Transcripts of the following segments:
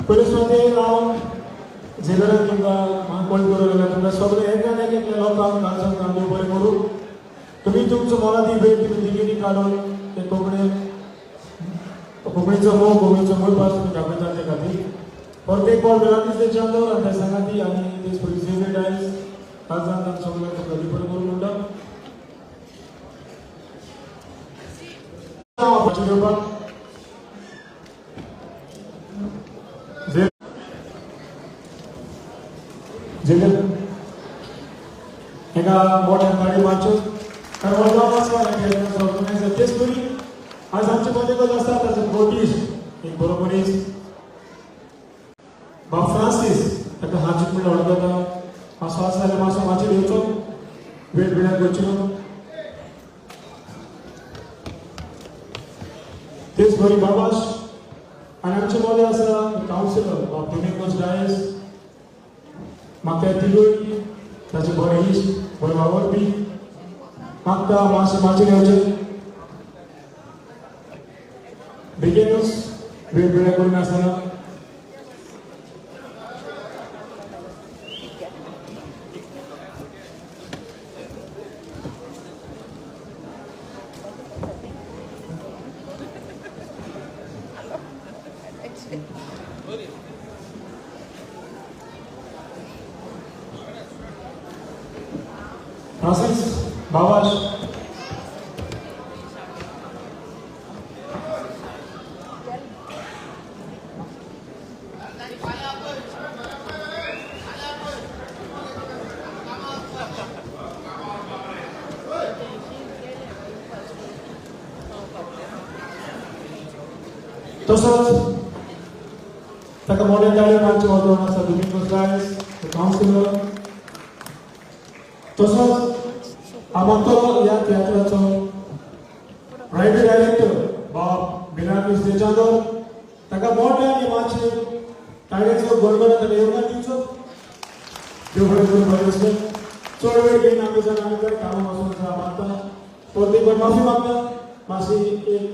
पोलिसमध्ये हांव जेलरान तुमकां हांव कॉल करूं तुमकां सगळे एकान एक लोकांक काळजान काम देव बरें करूं. तुम्ही तुमचो मोलादी वेळ तुम्ही दिल्लीनी काडून ते कोंकणीचो मोग कोंकणीचो मूळभास तुम्ही दाखयता ते खातीर प्रत्येक पावल बेलांतच ते चांदोर आनी त्या सांगाती आनी ते झेवियर डायल्स काळजान तांकां सगळ्यांक तुमकां देव बरें करूं म्हणटा. एका मोठ्या गाडी मारच्यो तेच तरी आज आमचे पत्रकार असतात ताचो नोटीस एक बरो मनीस बाब फ्रांसीस ताका हाजीक म्हणून वळखता मातसो आसा जाल्यार मातसो माचयेर येवचो वेळ वेळार करचो तेच बरी बाबाश आनी आमचे मोले आसा कावन्सिलर बाब डोमिंगोस डायस म्हाका तिगूय ताचे बरे इश्ट बरे वावरपी मागता मातशें माचयेर येवचें बेगीनूच वेळ वेळा करून आसतना फ्रांसीस बाबाश तसोच ताका मोठ्या गाडयेन आमचे वातावरण आसा डोमिंगोस डायस कावन्सिलर तसोच आमचो ह्या थिएटराचो प्रायव्हेट डायरेक्टर बाब बिनाकीस देचांदोर ताका मोठ्या मातशें टायरेचो गडगड ताका योगदान दिवचो देव बरें करूं बरें दिसलें. चड वेळ घेवन आमी जर आमी जर कामां वचून मागता परती पण माफी मागता मातशी एक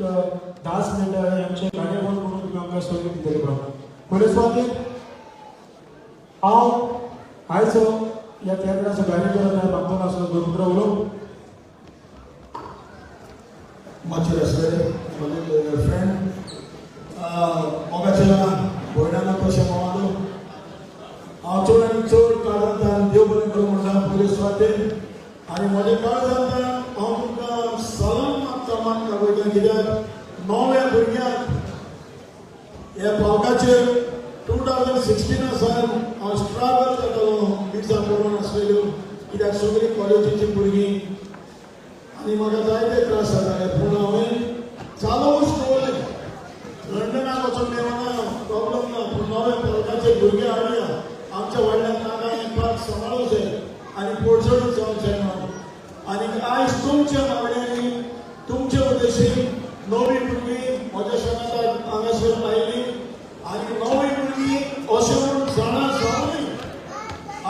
10 मिनटां आमचे गाडये बंद करून तुमी आमकां सोयी दितले प्रमाण पोलीस वातीर हांव आयचो ह्या थिएटराचो डायरेक्टर बांदून आसलो दोन उलोवंक मातशें रेस्पेक्ट म्हजे फ्रेंड मोगाच्या भयणाना तशें मावालो हांव चड आनी चड काळजांतल्यान देव बरें करूं म्हणटा पोलीस वाटेन आनी म्हज्या काळजांतल्यान हांव तुमकां सलाम मागता वयता कित्याक नव्या भुरग्यांक ह्या पावकाचेर 2016 सावन हांव स्ट्रगल करतालो विजा पडून आसलेल्यो कित्याक सगळीं कॉलेजीची भुरगीं आनी म्हाका जायते त्रास जाताले पूण हांवें चालूच दवरलें. लंडनाक वचून मेळना प्रॉब्लम ना पूण नव्या पावकाचे भुरगे हाडया आमच्या व्हडल्या नाका एक सांबाळूंक जाय आनी पोडचडूच जावंक जायना आनी आयज तुमच्या मागण्यांनी तुमचे उद्देशीन नवी भुरगीं म्हज्या शेतांत हांगासर आयलीं आनी नवी भुरगीं अशें म्हणून जाणा जावंदी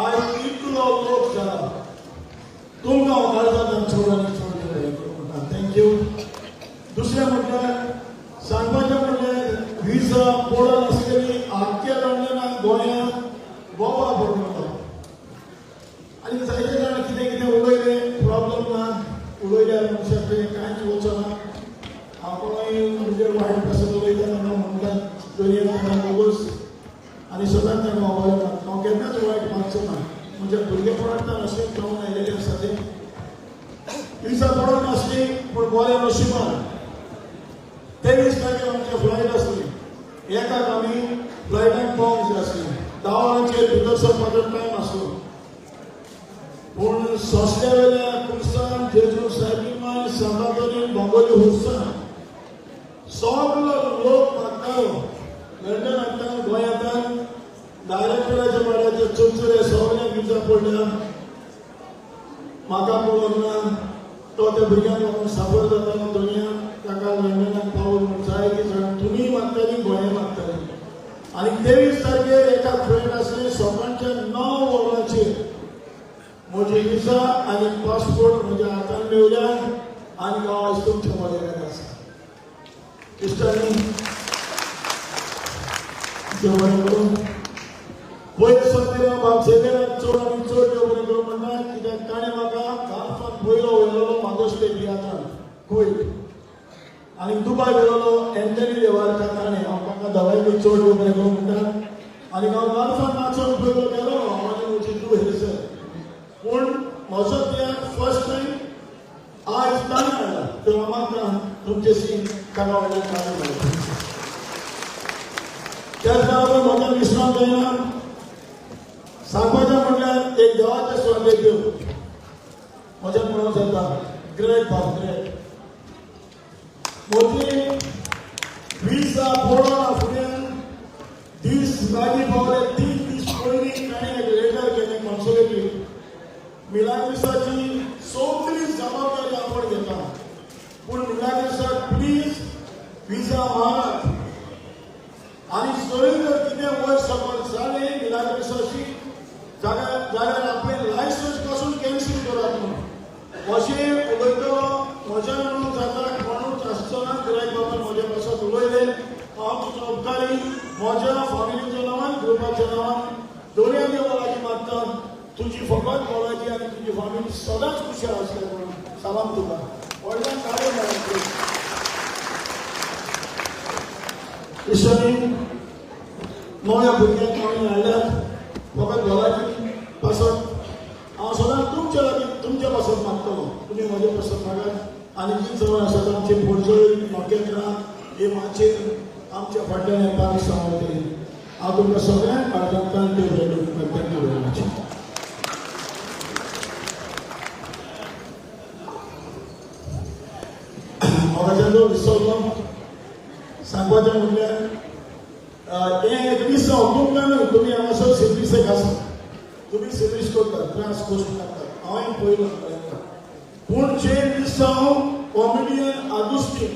आयज इतलो लोक जाला तुमकां हांव काळजांतल्यान चड आनी चड म्हणटा थँक्यू. दुसरें म्हटल्यार सांगपाचें म्हणल्यार विजा पडून आसलेली आख्ख्या लंडनाक गोंयांत बोबा पडलो आनी जायते जाण कितें कितें उलयले प्रॉब्लम ना उलयल्यार मनशाक कांयच वचना हांव कोणाय म्हणजे वायट प्रसंग उलयता तेन्ना म्हणटा दर्यान बोगस आनी सदांच तांकां अवलंबना हांव केन्नाच वायट मागचो ना म्हणजे भुरगेपणांतल्यान अशें जावन आयलेलें आसा तें विजा पडूंक नासली पूण बऱ्या नशिबान 23 तारखेर आमची फ्लायट आसली एकाक आमी फ्लायटाक पावूंक जाय आसली 10 वरांचेर भितर सरपाचो टायम आसलो पूण सोंसल्या वेल्या कुर्सान जेजू सायबीमान सांबाळटली बोंगोली हुस्सान सगलो लोक मागतालो लंडनांतल्यान गोंयांतल्यान डायरेक्टराच्या वाड्याचे चुरचुरे सगळ्यांक विजा पडल्या म्हाका पळोवंक ना तो त्या भुरग्यांक लागून साफर जातालो दुनियान ताका लंडनाक पावून जायती जाण तुमी मागतालीं गोंया मागतालीं आनी 23 तारखेर एका फ्रेंड आसले सोमानच्या 9 वरांचेर म्हजी विजा आनी पासपोर्ट म्हज्या हातान मेवल्यान आनी हांव आयज तुमच्या मदें आसा इश्टांनी देव बरें करूं. पयले सुवातेर बाब सेवेराक चड आनी चड देव बरें करूं म्हणटा कित्याक ताणें म्हाका गांवसान पयलो व्हेलोलो म्हाजो स्टेडियमांत कुवेत आनी दुबाय व्हेलोलो एंटनी देवारच्या ताणें हांव ताका दवायक चड देव बरें करूं म्हणटा. आनी हांव गांवसान नाचोन पयलो गेलो म्हाजे वचून तूं हेरसर पूण म्हजो त्याग फर्स्ट टायम आज ताणें हाडला तो म्हाका तुमचेशी ताका व्हडलें कारण मेळटा. त्याच बरोबर म्हाका विसरूंक जायना सांगपाचें म्हणल्यार एक देवाचे स्वार्थेक देव म्हज्या म्हणून जाता ग्रेट बाब ग्रेट. मोदी विजा पळोवना फुडें दीस लागीं पावले 3 दीस पयलीं ताणें एक लेटर केलें कॉन्सुलेटी मिलाग्रिसाची सगळी जबाबदारी आपण घेता पूण मिलाग्रिसाक प्लीज विजा मारात आनी सोयी जर कितें वयर सकयल जालें मिलाग्रिसाची जाल्यार आपले लायसन्स पासून कॅन्सील करात म्हणून अशें उलयतलो म्हज्या म्हणून जाता कोणूच आसचो ना. गिरायक बाबा म्हज्या पासत उलयले हांव तुजो उपकारी म्हज्या फामिलीच्या नांवान ग्रुपाच्या नांवान दोनूय देवा लागीं मागता तुजी फकत मोलाची आनी तुजी फामिली सदांच खुशाल आसले म्हणून सलाम तुका व्हडल्यान ताळे मेळ्ळे. ईश्वरी नव्या भुरग्यांक हांवें हाडल्यात फकत भलायकी पासत हांव सदांच तुमच्या लागीं तुमच्या पासत मागतलो तुमी म्हजे पासत मागात आनी जी जवळ आसात आमचे पोरजोळी नोकेत्रां हे माचेर आमच्या फाटल्यान येवपाक सांगतली. हांव तुमकां सगळ्यांक काळजांतल्यान देव बरें करूं. Thank you very much. म्हाका विसरलो सांगपाचें म्हणल्यार हें एक दीस तुमकां न्हू तुमी हांगासर सिर्विसेक आसा तुमी सर्वीस करतात त्रास करून लागतात हांवें पयलो पूण जे दिसा हांव कॉमेडियन आगुस्तीन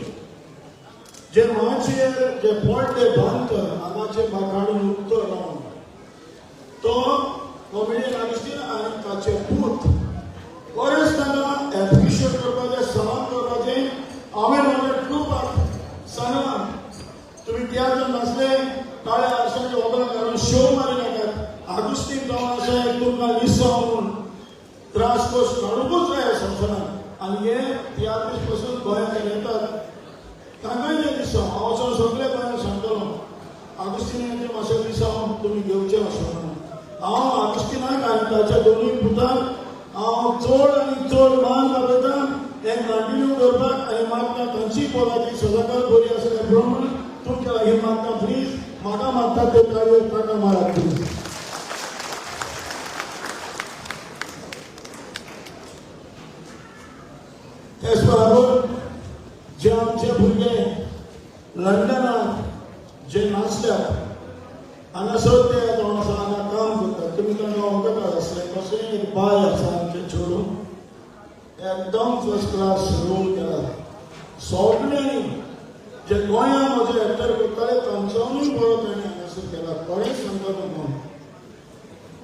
जे माचेर जे पडले बांदकर हांगाचे काडून उत्तर रावन तो कॉमेडियन आगुस्तीन आनी ताचे पूत बरेंच तांकां एप्रिशिएट करपाचें सलाम करपाचें हांवें म्हज्या ग्रुपाक सांगलां तुमी तियात्र नाचले ताळे आरशाचे वगडां घालून शो मारी नाकात आगुस्तीन गांवां अशें तुमकां लिसो म्हणून त्रास कश काडूंकूच जाय संवसारांत आनी हे तियात्रीस पासून गोंयांत येतात तांकांय ते दिसो हांव वचून सगळे गोंयांत सांगतलो आगुस्तीनाचे मातशे दिसा तुमी घेवचे अशें म्हणून हांव आगुस्तीनाक आनी ताच्या दोनूय पुतांक हांव चड आनी चड मान दाखयता हें कंटिन्यू करपाक आनी मागता तांची पोलाची सदांकाळ बरी आसल्या प्रमाण तुमच्या लागीं मागता प्लीज म्हाका मागता ते कार्य ताका मारात प्लीज. तेच बरोबर जे आमचे भुरगे लंडनात जे नाचल्यात हांगासर ते हांगा काम करतात तुमी तांकां वळखतात आसले कशें एक बाय आसा आमचे चेडूं एकदम फर्स्ट क्लास रोल केला सगळ्यांनी जे गोंयांत म्हजे एक्टर करताले तांच्यानूय बरो ताणें हांगासर केला बरें सांगता म्हणून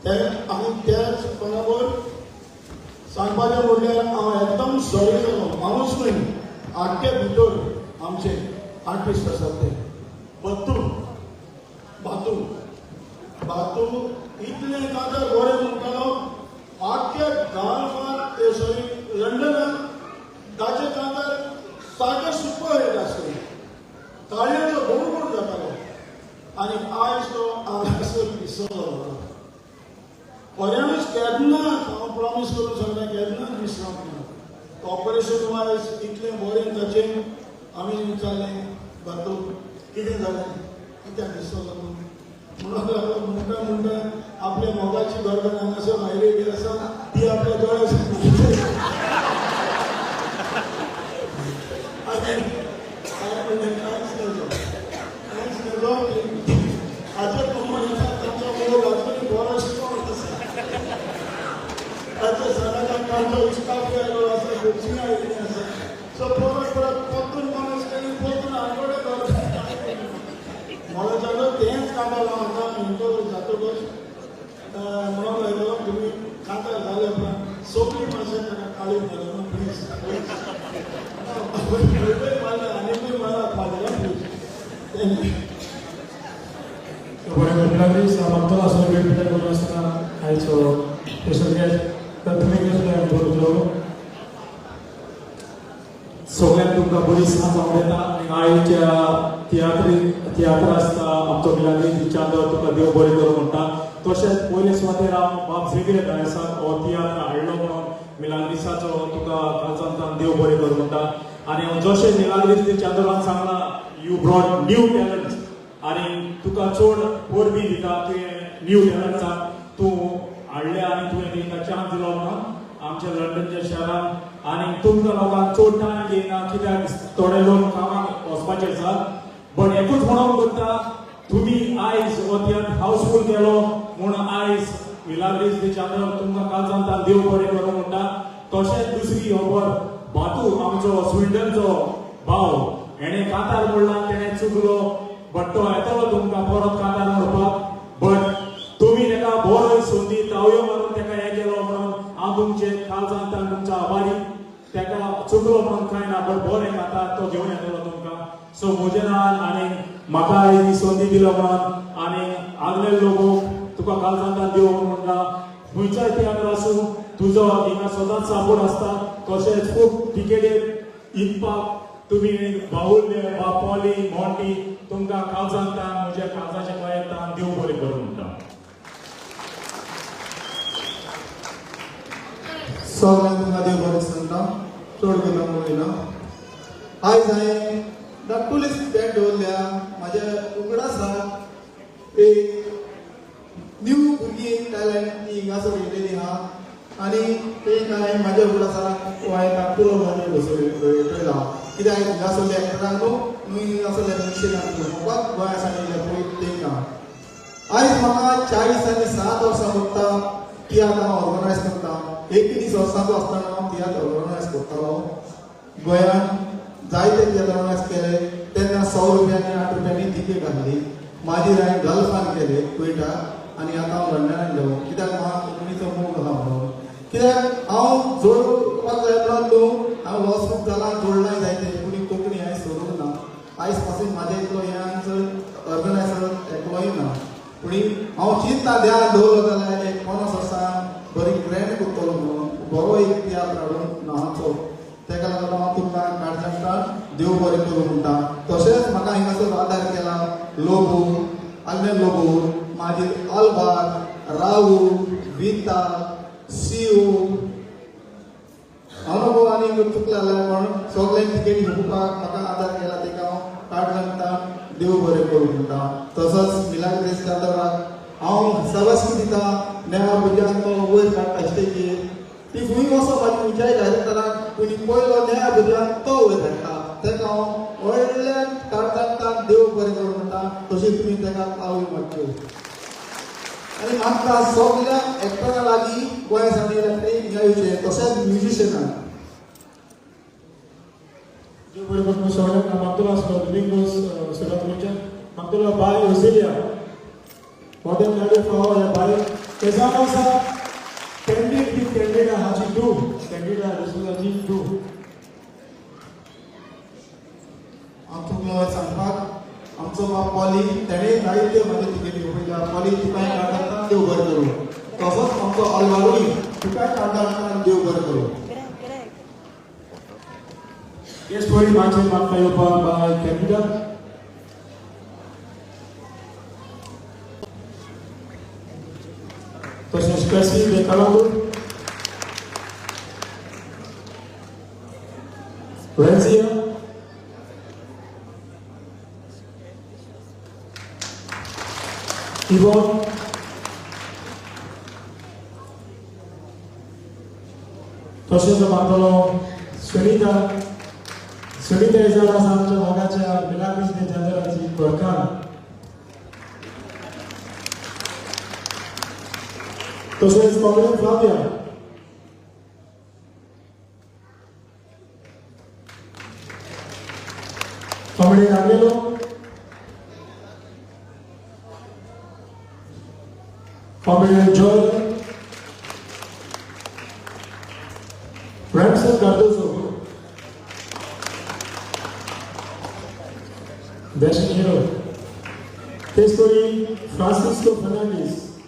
ते आनी त्याच बरोबर सांगपाचें म्हणल्यार हांव एकदम सॉरी जालो माणूस न्हय आख्खे भितर आमचे आर्टिस्ट आसात ते बातू इतले कातर बरें म्हणटालो आख्या गांवांत ते सॉरी लंडनात ताचे कातर सारके सुपर हिट आसले ताळयांचो बरोबर जातालो आनी आयज तो हांगासर विसरलो खऱ्यांच केन्ना हांव प्रॉमीस करून सांगता केन्नाच विसरप ना ऑपरेशन वायज इतलें बरें ताचें आमी विचारलें बातू कितें जालें कित्याक विसरलो म्हणून लागलो म्हणटा आपल्या मोगाची गर्दन हांगासर भायली आसा ती आपल्या दोळे हाचे कंपनीचा तांचो मोग आजूनय बरो शिकवण आसा ताचे सदांच तांचो स्टाफ आयलो आसा खुर्ची आयिल्ली आसा सो परत परतून माणूस केली परतून आठवडे मला जालो तेंच कांतालो आतां इंटरव्यू जातकच म्हणून लायलो तुमी कांतार जाले उपरांत सगळीं मातशें ताका काळी मारना प्लीज मारना आनीकूय मारा फाल्यां please Bueno, Milagris, Martola, soy el primer que ha hecho eso que es tanto que es la introducción. Sogyan तुमका बरी साथ आवडता आयच्या तियात्र आसता आमचो मिलाग्रीस चांदो तुका देव बरें करूं म्हणटा तशेंच पयले सुवातेर हांव बाब झेवियर डायसाक हो तियात्र हाडलो म्हणून मिलाग्रिसाचो तुका कालचांतान देव बरें करूं म्हणटा आनी हांव जशें मिलाग्रीस चांदोरान सांगला यू ब्रॉट न्यू टॅलंट्स आनी तुका चड परबी दिता तुवें न्यू टॅलंट्साक तूं हाडले आनी तुवें तांकां चान्स दिलो म्हणून आमच्या लंडनच्या शहरान आनी तुमकां लोकांक चड टायम घेयना कित्याक थोडे लोक कामाक वचपाचे आसात बट एकूच म्हणून करता तुमी आयज हो तियात्र हावसफूल केलो म्हूण आयज मिलाग्रीस दे चांदोर तुमकां कालचांतान देव बरें करूं म्हणटा तशेंच दुसरी खबर बातू आमचो स्विडनचो भाव हेणें कांतार मोडला तेणें चुकलो बट तो येतलो तुमकां परत कांतार मोडपाक बट तुमी ताका बरो संदी तावयो मारून ताका हें केलो म्हणून हांव तुमचे कालचांतान तुमचो आभारी ताका चुकलो म्हणून कांय ना बट बरें खाता तो घेवन येतलो तुमकां सो म्हज्या नांवान आनी म्हाका ही संदी दिलो म्हणून आनी आदले लोक तुका कालचांतान देव म्हणटा खंयच्याय तियात्र आसूं तुजो हिंगा सदांच सापोर्ट आसता तशेंच खूब टिकेटेर इकपाक तुमी बाहुल्य वा पॉली मोंटी तुमकां कालचांतान म्हज्या काळजाच्या पांयातान देव बरें करूं म्हणटा सगळ्यांक तुमकां देव बरें सांगता चड केला म्हणून आयज हांवें धाकटुलीच बँड दवरल्या म्हाज्या उगडासाक एक न्यू भुरगीं टॅलंट ती हिंगासर येयलेली आहा आनी एक हांवें म्हाज्या उगडासाक हांवें धाकटुलो म्हणून बसयला कित्याक हिंगासरल्या एक्टरांक न्हू हिंगासरल्या मिशनाक घेवपाक गोंया सावन येयल्या पळय तांकां आयज म्हाका 40 आनी 7 वर्सां भोगता तियात्र हांव ऑर्गनायज करता 21 वर्सांचो आसतना हांव तियात्र ऑर्गनायज करतालो गोंयांत जायते तियात्र ऑर्गनायज केले तेन्ना 100 रुपयांनी 8 रुपयांनी तिकेट आसली मागीर हांवें गल्फान केले कुवेटा आनी आतां हांव लंडनान गेलो कित्याक म्हाका कोंकणीचो मोग आहा म्हणून कित्याक हांव जोडपाक जाय म्हणून न्हू हांव लॉस खूब जाला जोडलाय जायते पूण कोंकणी हांवें सोडूंक ना आयज पासून म्हाज्या इतलो हे आन्सर ऑर्गनायझर एकलोय ना पूण हांव चिंतता ध्यान दवरलो जाल्यार एक 50 वर्सां बरी ग्रँड करतलो म्हणून बरो एक तियात्र हाडून न्हांचो तेका लागून हांव तुमकां काळजांतान देव बरें करूं म्हणटा तशेंच म्हाका हिंगासर आदार केला लोबो आल्मे लोबो मागीर आल्बार राहू विता सीओ अनुभव आनी चुकले जाल्यार पण सगळ्यांक तिकेटी घेवपाक म्हाका आदार केला तेका हांव काळजांतान देव बरें करूं म्हणटा तसोच मिलाग्रीस चांदोराक हांव शाबासकी दिता नव्या भुरग्यांक तो वयर काडटा स्टेजीर ती खंय वचप आनी खंयच्याय डायरेक्टराक कोणी पयलो नव्या भुरग्यांक तो वयर धाडटा तेका हांव व्हडल्यान काळजांतान देव बरें करूं म्हणटा तशी तुमी तेका आवय मागच्यो आनी म्हाका सगळ्या एक्टरा लागीं गोंया सावन येयल्या हिंगा येवचें तशेंच म्युजिशियनाक देव बरें करूं सगळ्यांक मागतलो आसलो दोमिंगोस सुरतच्या मागतलो bye ओसिलिया Modern level for a buyer. Examples are candid haji do. Candid haji do. आमचो सांगपाक आमचो बाप पॉली तेणें जायत्यो म्हाज्यो तिकेटी घेवल्या पॉली तुकाय काळजांतान देव बरें करूं तसोच आमचो आल्वारूय तुकाय काळजांतान देव बरें करूं हे स्टोरी मागचे म्हाका येवपाक बाय कॅन्डिडा तशेंच पेसी दे कलांगूट Valencia Yvonne तशेंच मागतलो सुनीता इजारा आमच्या भागाच्या मिलाग्रीस दे चांदोराची प्रकार तशेंच कॉमेडियन फ्लाविया कॉमेडियन आगलेलो comedian Joy Ramson Cardoso Dashing Hero Texto Testori Francisco Fernandez.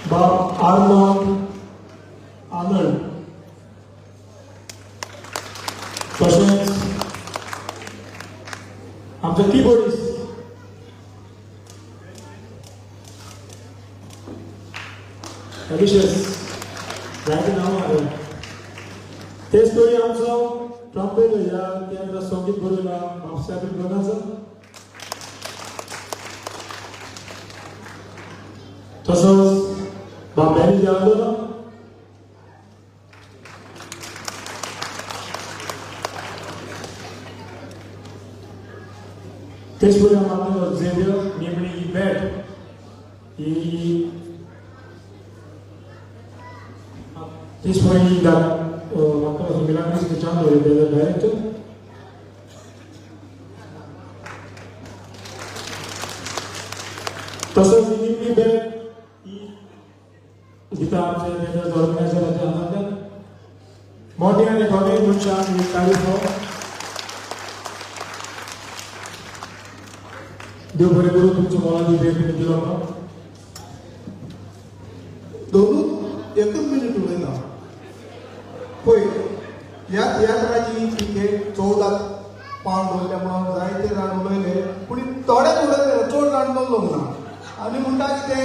Bob Arnold. तसेच आमचे keyboardist Delicious. Right now, Testori आमचो ट्रम्पेट या त्या संगीत बरोवला म्हापसा बीन तसोच बांबेरी देवालो तेच आम्हाला झेवियर नेमणी बॅट ही तेच पळय दा म्हाका मिलाग्रीस चांद होय डायरेक्टर तसोच नेमणी बॅट दिता आमचे ऑर्गनायझर आनंद मोठे आणि थोडे मनशांक तारीफ देव बरें करूं तुमचो मोलादी वेळ तुमी दिलो म्हाका दोनूच एकच मिनिट उलयता पळय ह्याच राजी क्रिकेट 14 पावंड उरले म्हणून जायते जाण उलयले पूण थोडे उलयले चड जाण उलयलो ना आनी म्हणटा की ते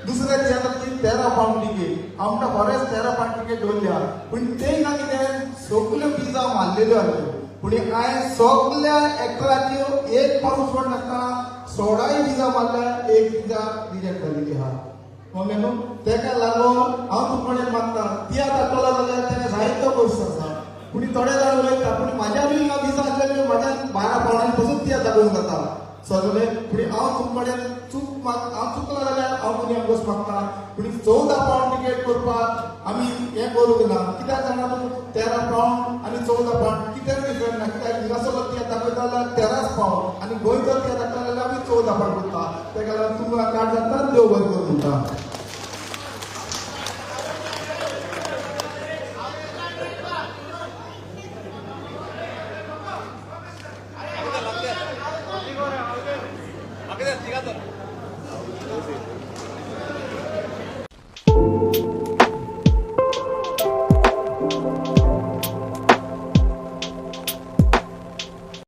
दुसऱ्या थिएटराची 13 पावंड तिकेट आमकां बरेच 13 पावंड तिकेट दवरल्या पूण ते ना कितें सगल्यो पिझ्झा मारलेल्यो आसल्यो पूण हांवें सगल्या एक्टराच्यो एक पावंड सोड नासतना 16 पिझ्झा मारल्या एक पिझ्झा रिजेक्ट जालेली आहा मग न्हू तेका लागून हांव तुमकडेन मागता ती आतां दाखयला जाल्यार तेका जायतो पयसो आसा पूण थोडे जाण उलयता पूण म्हाज्या बी पिझ्झा आसलेल्यो म्हाज्या 12 पावंडांनी पसून ती दाखोवंक जाता सगळे पूण हांव तुमकडेन हांव चुकला जाल्यार हांव तुमी आमकां मागता पूण 14 पावंड तिकेट करपाक आमी हें करूंक ना कित्याक जाणा तूं 13 पावंड आनी 14 पावंड कितें डिफरंट ना कित्याक हिंगासरलो ती दाखयता जाल्यार 13 पावंड आनी गोंयचो ती दाखयता जाल्यार आमी 14 पावंड करता तेका लागून तुमकां कार्ड जाता देव बरें करूं म्हणटा